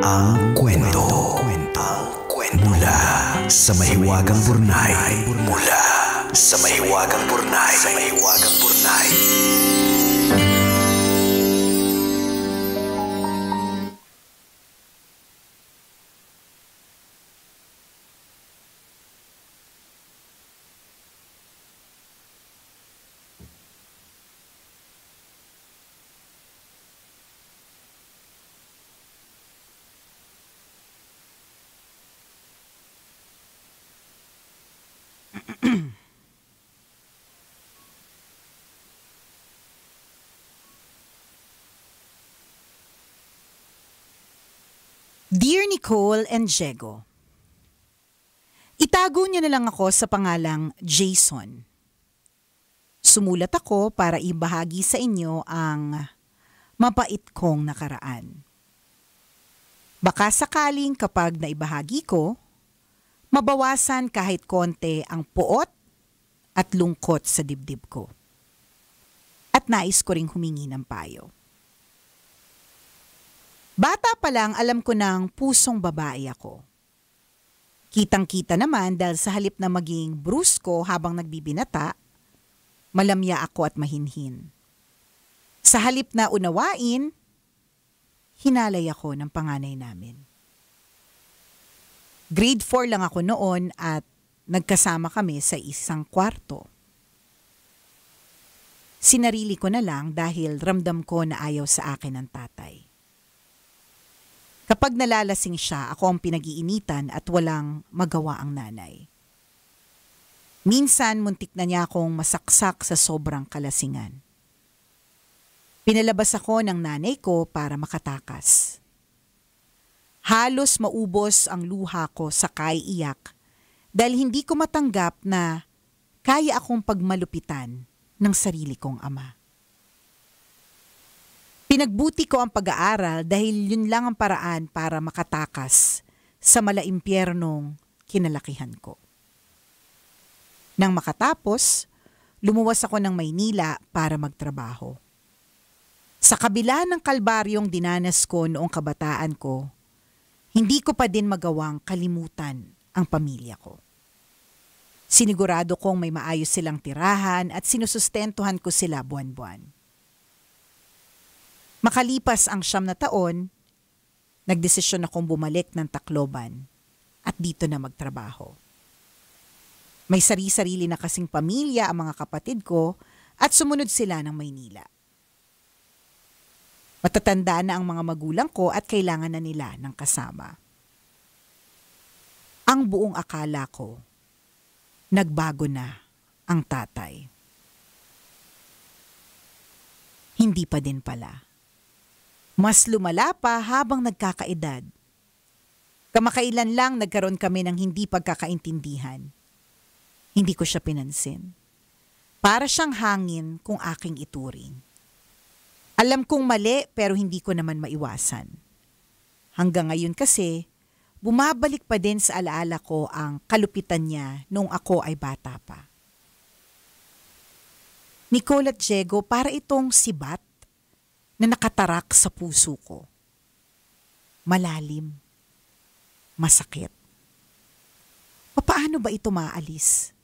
Ang kwento. Mula sa mahiwagang Burnay. Mula sa mahiwagang Burnay. Dear Nicole and Diego, itago niyo na lang ako sa pangalang Jason. Sumulat ako para ibahagi sa inyo ang mapait kong nakaraan. Baka sakaling kapag naibahagi ko, mabawasan kahit konti ang puot at lungkot sa dibdib ko. At nais ko ring humingi ng payo. Bata pa lang alam ko ng pusong babae ako. Kitang-kita naman dahil sa halip na maging brusko habang nagbibinata, malamya ako at mahinhin. Sa halip na unawain, hinalay ako ng panganay namin. Grade 4 lang ako noon at nagkasama kami sa isang kwarto. Sinarili ko na lang dahil ramdam ko na ayaw sa akin ng tatay. Kapag nalalasing siya, ako ang pinag-iinitan at walang magawa ang nanay. Minsan, muntik na niya akong masaksak sa sobrang kalasingan. Pinalabas ako ng nanay ko para makatakas. Halos maubos ang luha ko sa kaiiyak dahil hindi ko matanggap na kaya akong pagmalupitan ng sarili kong ama. Pinagbuti ko ang pag-aaral dahil yun lang ang paraan para makatakas sa malaimpyernong kinalakihan ko. Nang makatapos, lumuwas ako ng Maynila para magtrabaho. Sa kabila ng kalbaryong dinanas ko noong kabataan ko, hindi ko pa din magawang kalimutan ang pamilya ko. Sinigurado kong may maayos silang tirahan at sinusustentuhan ko sila buwan-buwan. Makalipas ang 9 na taon, nagdesisyon akong bumalik ng Tacloban at dito na magtrabaho. May sari-sarili na kasing pamilya ang mga kapatid ko at sumunod sila ng Maynila. Matatanda na ang mga magulang ko at kailangan na nila ng kasama. Ang buong akala ko, nagbago na ang tatay. Hindi pa din pala. Mas lumala pa habang nagkakaedad. Kamakailan lang nagkaroon kami ng hindi pagkakaintindihan. Hindi ko siya pinansin. Para siyang hangin kung aking ituring. Alam kong mali pero hindi ko naman maiwasan. Hanggang ngayon kasi, bumabalik pa din sa alaala ko ang kalupitan niya nung ako ay bata pa. Nicole at Diego, para itong sibat na nakatarak sa puso ko. Malalim. Masakit. Paano ba ito maalis?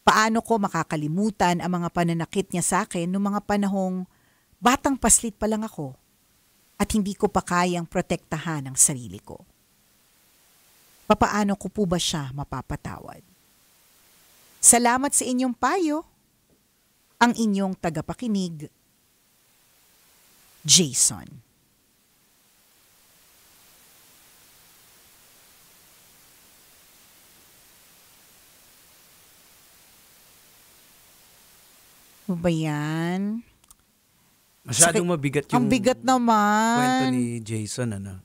Paano ko makakalimutan ang mga pananakit niya sa akin noong mga panahong batang paslit pa lang ako at hindi ko pa kayang protektahan ang sarili ko? Paano ko po ba siya mapapatawad? Salamat sa inyong payo. Ang inyong tagapakinig, Jason. Ano ba yan? Masyadong mabigat yung ang bigat naman. kwento ni Jason, ano?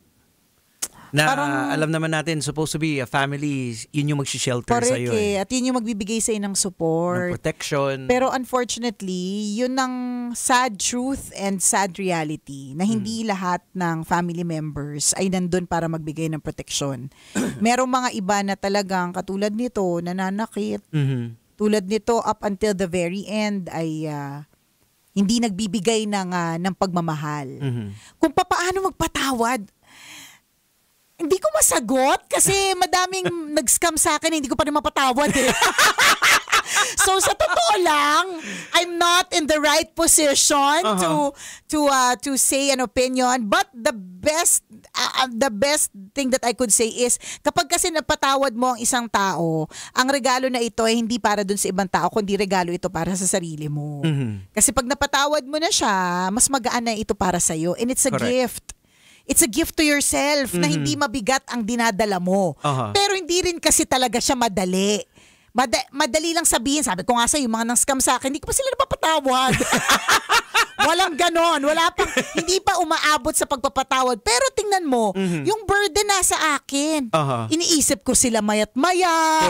Na alam naman natin, supposed to be a family, yun yung mag-shelter sa'yo. At yun yung magbibigay sa'yo ng support. Ng protection. Pero unfortunately, yun ang sad truth and sad reality na hindi lahat ng family members ay nandun para magbigay ng protection. Merong mga iba na talagang katulad nito, nananakit. Tulad nito, up until the very end ay hindi nagbibigay ng pagmamahal. Kung paano magpatawad, Hindi ko masagot kasi madaming nag-scam sa akin, hindi ko pa rin mapatawad eh. So sa totoo lang, I'm not in the right position to say an opinion, but the best thing that I could say is kapag kasi napatawad mo ang isang tao, ang regalo na ito ay hindi para dun sa ibang tao, kundi regalo ito para sa sarili mo. Kasi pag napatawad mo na siya, mas magaan na ito para sa iyo, and it's a gift. It's a gift to yourself na hindi mabigat ang dinadala mo. Pero hindi rin kasi talaga siya madali. Madali lang sabihin. Sabi ko nga sa'yo, yung mga nang-scam sa akin, hindi ko pa sila napapatawad. Walang ganon. Hindi pa umaabot sa pagpapatawad. Pero tingnan mo, yung burden nasa akin. Iniisip ko sila mayat maya.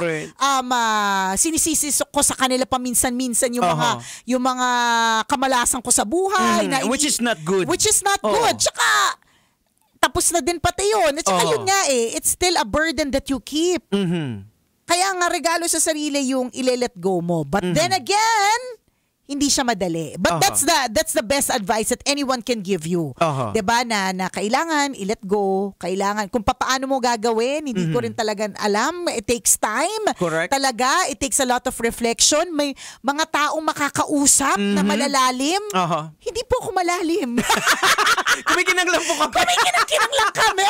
Sinisisi ko sa kanila paminsan-minsan yung mga kamalasan ko sa buhay. Which is not good. Tsaka, tapos na din pati yun. At saka yun nga it's still a burden that you keep. Kaya nga regalo sa sarili yung ile-let go mo. But then again, hindi siya madali. But that's the best advice that anyone can give you. 'Di ba na kailangan i-let go, kailangan kung paano mo gagawin, hindi ko rin talaga alam. It takes time. Correct. Talaga, it takes a lot of reflection. May mga taong makakausap na malalalim. Hindi po ako malalim. Kumikinang lang po kami. Kumikinang lang kami.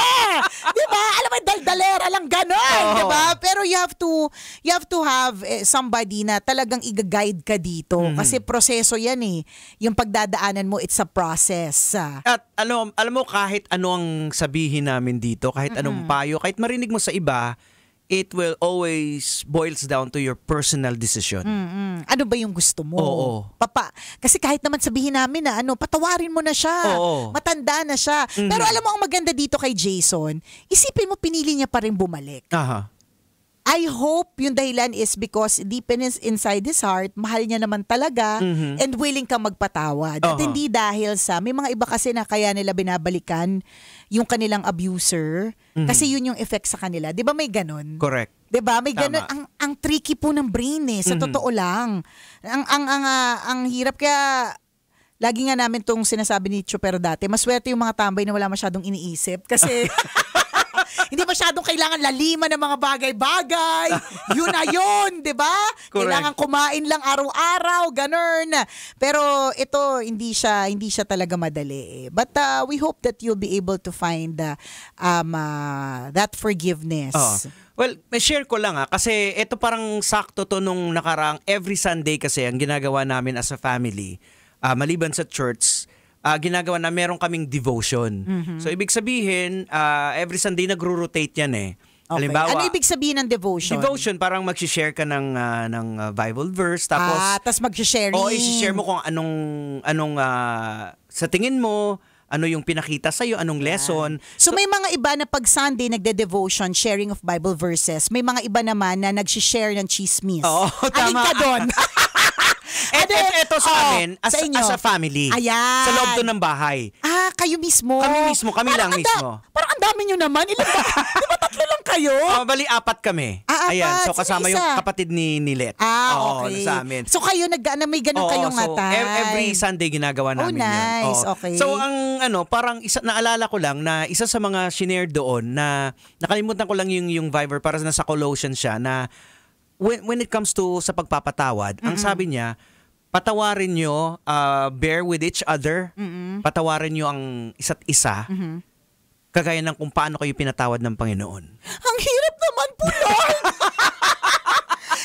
'Di ba? Alam mo, daldalera lang gano'n, 'di ba? Pero you have to have somebody na talagang i-guide ka dito kasi proseso yan eh. Yung pagdadaanan mo, it's a process. At alam mo, kahit ano ang sabihin namin dito, kahit anong payo, kahit marinig mo sa iba, it will always boils down to your personal decision. Ano ba yung gusto mo? Kasi kahit naman sabihin namin na patawarin mo na siya. Matanda na siya. Pero alam mo, ang maganda dito kay Jason, isipin mo, pinili niya pa rin bumalik. I hope yung dahilan is because deep inside his heart, mahal niya naman talaga and willing ka magpatawad. At hindi dahil sa, may mga iba kasi na kaya nila binabalikan yung kanilang abuser kasi yun yung effect sa kanila. Di ba may ganun? Correct. Di ba? May ganun. Ang tricky po ng brain sa totoo lang. Ang hirap kaya. Lagi nga namin tong sinasabi ni Chopero dati, maswerte yung mga tambay na wala masyadong iniisip kasi hindi masyadong kailangan laliman ng mga bagay-bagay. Yun na yun, di ba? Kailangan kumain lang araw-araw, ganun. Pero ito, hindi siya talaga madali. But we hope that you'll be able to find that forgiveness. Well, share ko lang kasi ito parang sakto to nung nakarang every Sunday kasi ang ginagawa namin as a family. Maliban sa church, ginagawa na meron kaming devotion. So ibig sabihin, every Sunday nagro-rotate yan eh. Okay. Halimbawa, ano ibig sabihin ng devotion? Devotion, parang mag-share ka ng Bible verse. Tapos mag-sharing. i-share mo kung anong sa tingin mo, ano yung pinakita sa'yo, anong lesson. So may mga iba na pag Sunday nagde-devotion, sharing of Bible verses. May mga iba naman na nag-share ng chismis. Tama. Alin ka doon? Ito sa amin, as a family. Ayan. Sa loob doon ng bahay. Kayo mismo. Kami lang mismo. Parang ang dami nyo naman. Ilan ba? Di ba tatlo lang kayo? Bali, 4 kami. Ayan, so kasama yung kapatid ni Let. Okay. Sa amin. So kayo, may ganun kayong time. Every Sunday ginagawa namin nice. yun. Okay. So parang naalala ko lang na isa sa mga shinare doon na nakalimutan ko lang yung Viber para nasa Colossians siya na when it comes to sa pagpapatawad, ang sabi niya, patawarin nyo, bear with each other, patawarin nyo ang isa't isa, kagaya ng kung paano kayo pinatawad ng Panginoon. Ang hirap naman po, Lord!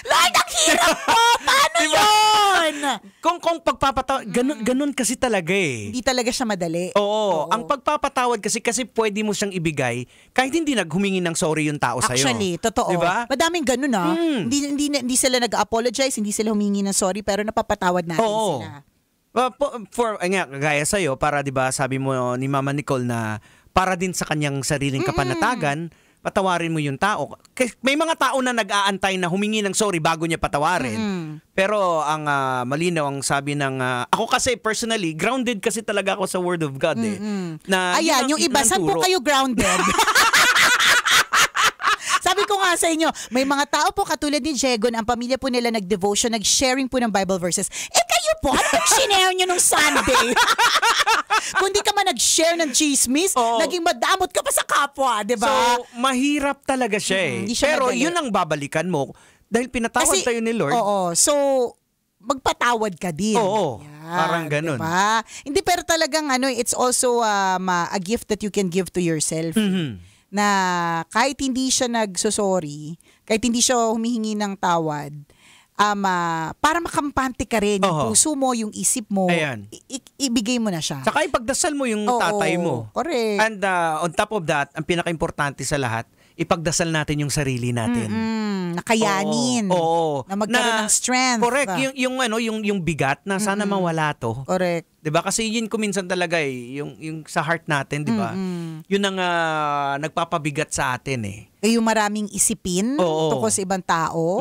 Lord, ang hirap po! Paano yun? Kung pagpapatawad, ganun kasi talaga eh. Hindi talaga siya madali. Oo. Ang pagpapatawad kasi pwede mo siyang ibigay kahit hindi naghumingi ng sorry yung tao sa'yo. Actually, totoo. Diba? Madaming ganun Hindi sila nag-apologize, hindi sila humingi ng sorry, pero napapatawad natin sila. Gaya sa'yo, para diba sabi mo ni Mama Nicole na para din sa kanyang sariling kapanatagan, patawarin mo yung tao. May mga tao na nag-aantay na humingi ng sorry bago niya patawarin. Pero ang malinaw ang sabi ng ako kasi personally grounded kasi talaga ako sa Word of God na yung iba saan po kayo grounded? Sabi ko nga nga sa inyo, may mga tao po katulad ni Jegon, ang pamilya po nila nag-devotion, nag-sharing po ng Bible verses. Kayo po, anong shinare nyo nung Sunday? Kung di ka man nag-share ng chismis, naging madamot ka pa sa kapwa, di ba? So, mahirap talaga siya eh. Hindi siya Pero madali. yun ang babalikan mo dahil pinatawad tayo ni Lord. Oo. So, magpatawad ka din. Oo. Parang ganun. Diba? Hindi, pero talagang it's also a gift that you can give to yourself. Na kahit hindi siya nagsosorry, kahit hindi siya humihingi ng tawad, para makampante ka rin yung puso mo, yung isip mo, Ayan. ibigay mo na siya. Saka ipagdasal mo yung tatay mo. Correct. And on top of that, ang pinaka-importante sa lahat, ipagdasal natin yung sarili natin. Nakayanin. Oo. Na magkaroon ng strength. Correct. Yung bigat na sana mawala to. Correct. 'Di ba? Kasi yun kuminsan talaga yung sa heart natin, 'di ba? Yun ang nagpapabigat sa atin eh. Yung maraming isipin tungkol sa ibang tao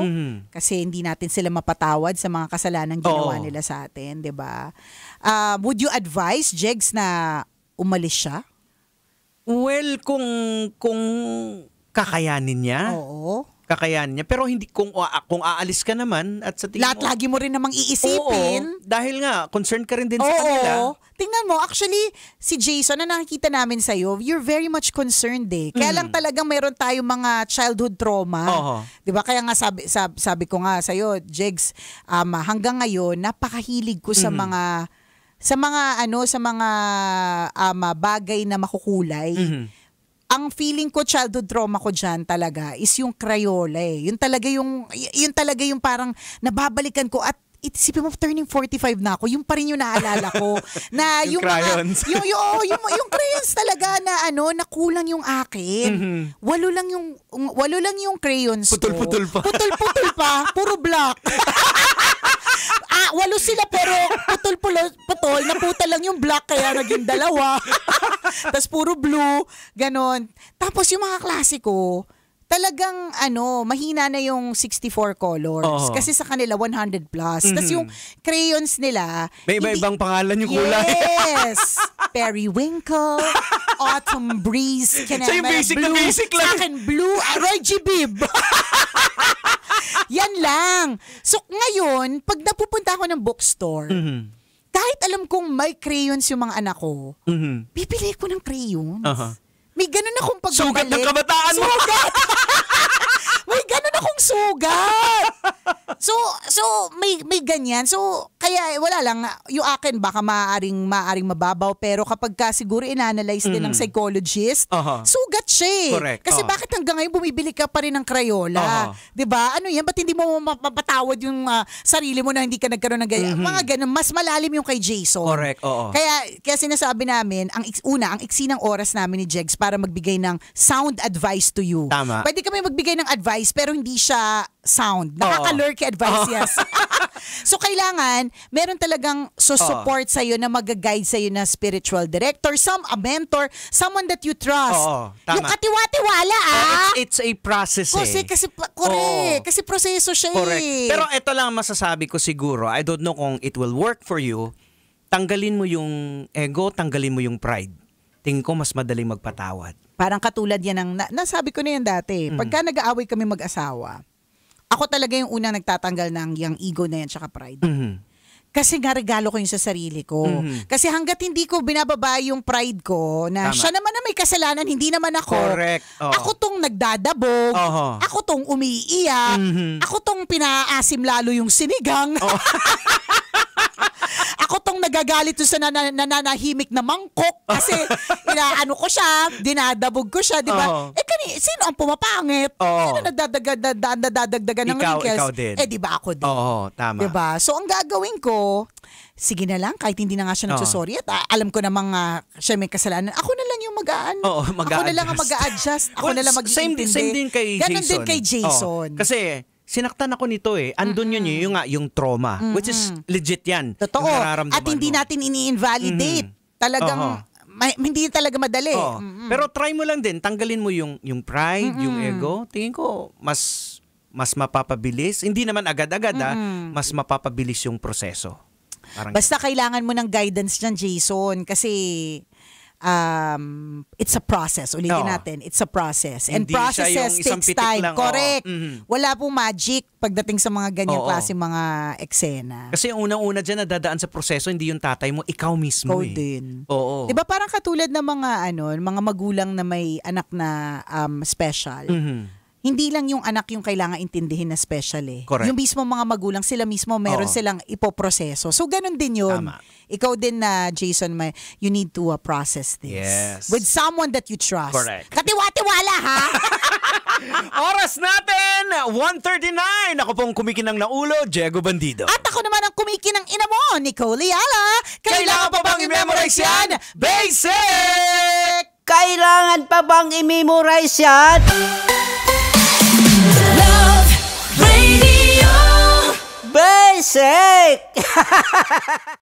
kasi hindi natin sila mapatawad sa mga kasalanan ginawa nila sa atin, 'di ba? Would you advise Jegs na umalis siya? Well, kung kakayanin niya. Oo. Kakayanin niya. Pero hindi kung aalis ka naman at sa tingin Lahat lagi mo rin namang iisipin. Dahil nga, concerned ka rin din sa kanila. Tingnan mo, actually, si Jason na nakikita namin sa'yo, you're very much concerned eh. Kaya lang talagang mayroon tayong mga childhood trauma. Di ba? Kaya nga sabi ko nga sa'yo, Jegs, hanggang ngayon, napakahilig ko sa mga bagay na makukulay. Ang feeling ko childhood trauma ko diyan talaga is yung Crayola eh. Yun talaga yung parang nababalikan ko at isipin mo turning 45 na ako, yung pa rin yung naalala ko na yung crayons. yung crayons talaga na na kulang yung akin. Walo lang yung crayons ko. Putol-putol pa. Putol-putol pa, puro black. 8 sila pero putol, naputa lang yung black kaya naging 2. Tapos puro blue, ganon. Tapos yung mga klasiko, talagang mahina na yung 64 colors. Kasi sa kanila 100 plus. Tapos yung crayons nila, may iba-ibang pangalan yung kulay. Yes! Periwinkle, Autumn Breeze, So yung basic blue, na basic lang. Sa akin, blue, Roy G. Bibb. Yan lang. So ngayon, pag napupunta ako ng bookstore, kahit alam kong may crayons yung mga anak ko, bibili ko ng crayons. May ganun akong pagbabalik. Sugat ng kabataan mo. Sugat! May ganun akong sugat. So may ganyan. So kaya wala lang yung akin baka maaring mababaw pero kapag ka siguro inanalyze din ng psychologist, sugat siya. Correct. Kasi bakit hanggang ngayon bumibili ka pa rin ng Crayola? 'Di ba? Ano 'yan? Ba't hindi mo mapatawad yung sarili mo na hindi ka nagkaroon ng ganyan? Mga ganun, mas malalim yung kay Jason. Correct. Oo. Kaya sinasabi namin, ang iksi ng oras namin ni Jegs para magbigay ng sound advice to you. Tama. Pwede kami magbigay ng advice pero hindi siya sound. Nakaka-lurky advice, yes. So, kailangan, meron talagang support sa'yo na mag-guide sa'yo na spiritual director, a mentor, someone that you trust. Tama. Yung katiwa-tiwala, It's a process correct. Kasi proseso siya correct. Pero ito lang masasabi ko siguro, I don't know kung it will work for you, tanggalin mo yung ego, tanggalin mo yung pride. Tingin ko mas madaling magpatawad. Parang katulad yan ng, nasabi ko na yan dati, pagka nag-aaway kami mag-asawa, ako talaga yung unang nagtatanggal ng yung ego na yan tsaka pride. Kasi nga regalo ko yun sa sarili ko. Kasi hanggat hindi ko binababa yung pride ko na siya naman na may kasalanan, hindi naman ako. Correct. Ako tong nagdadabog, ako tong umiiyak, ako tong pinaasim lalo yung sinigang. Ako tong nagagalit sa nananahimik na mangkok kasi inaano ko siya, dinadabog ko siya, di ba? Sino ang pumapangit? Sino nadadagdagan ng wrinkles? Ikaw din. Di ba ako din? Oo, tama. Di ba? So, ang gagawin ko, sige na lang, kahit hindi na nga siya nagsusorry at alam ko namang siya may kasalanan, ako na lang yung ako na lang ang mag-a-adjust. Ako na lang mag-iintindi. Same din kay Jason. Ganon din kay Jason. Kasi, sinaktan ako nito andun yun yung trauma, which is legit yan. Totoo. Yung nararamdaman At hindi mo. natin ini-invalidate. Talagang, hindi talaga madali. Pero try mo lang din, tanggalin mo yung pride, yung ego. Tingin ko, mas mapapabilis. Hindi naman agad-agad mas mapapabilis yung proseso. Parang basta kailangan mo ng guidance dyan, Jason. Kasi, it's a process. Ulitin Oo. natin, it's a process. And Hindi siya processes yung isang takes pitik time. lang, oo. Correct. Mhm. Wala pong magic pagdating sa mga ganyang Oo. klase mga eksena. Kasi yung unang-una dyan nadadaan sa proseso, hindi yung tatay mo, ikaw mismo Ikaw eh. din. Oo. Diba parang katulad ng mga magulang na may anak na special. Mhm. Hindi lang yung anak yung kailangan intindihin na special eh. Correct. Yung mismo mga magulang, sila mismo meron Oo. silang ipoproseso. So ganun din yun. Tama. Ikaw din na Jason, you need to process this. Yes. With someone that you trust. Correct. Katiwa-tiwala ha? Oras natin, 1:39. Ako pong kumikinang na ulo, Diego Bandido. At ako naman ang kumikinang ina mo, Nicole Ayala. Kailangan pa bang i-memorize yan? Basic! Kailangan pa bang i-memorize yan? Love Radio. Basic!